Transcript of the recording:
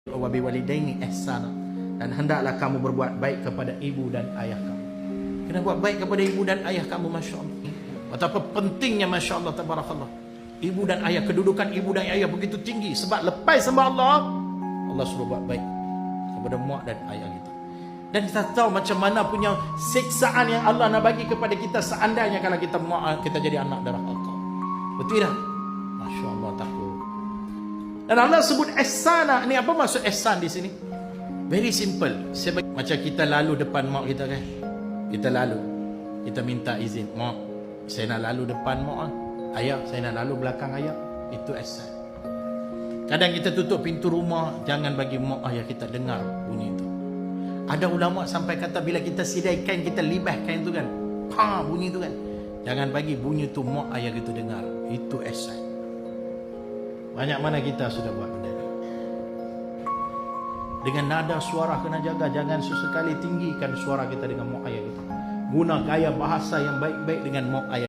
wa biwalidaini ihsana, dan hendaklah kamu berbuat baik kepada ibu dan ayah kamu. Kena buat baik kepada ibu dan ayah kamu, masya-Allah. Betapa pentingnya, masya-Allah, tabarakallah. Ibu dan ayah, kedudukan ibu dan ayah begitu tinggi, sebab lepas sembah Allah, Allah suruh buat baik kepada mak dan ayah kita. Dan kita tahu macam mana punya siksaan yang Allah nak bagi kepada kita seandainya kalau kita kita jadi anak darah Allah. Betul tak? Masya-Allah, takut. Dan Allah sebut ihsana. Ni apa maksud ihsan di sini? Very simple. Macam kita lalu depan mak kita kan. Kita lalu. Kita minta izin. Mak, saya nak lalu depan mak. Ayah, saya nak lalu belakang ayah. Itu ihsan. Kadang kita tutup pintu rumah, jangan bagi mak ayah kita dengar bunyi itu. Ada ulama sampai kata bila kita sidai kain, kita libah kain tu kan. Bunyi tu kan. Jangan bagi bunyi tu mak ayah kita dengar. Itu ihsan. Banyak mana kita sudah buat benda ni. Dengan nada suara kena jaga. Jangan sesekali tinggikan suara kita dengan mak ayah kita. Guna gaya bahasa yang baik-baik dengan mak ayah.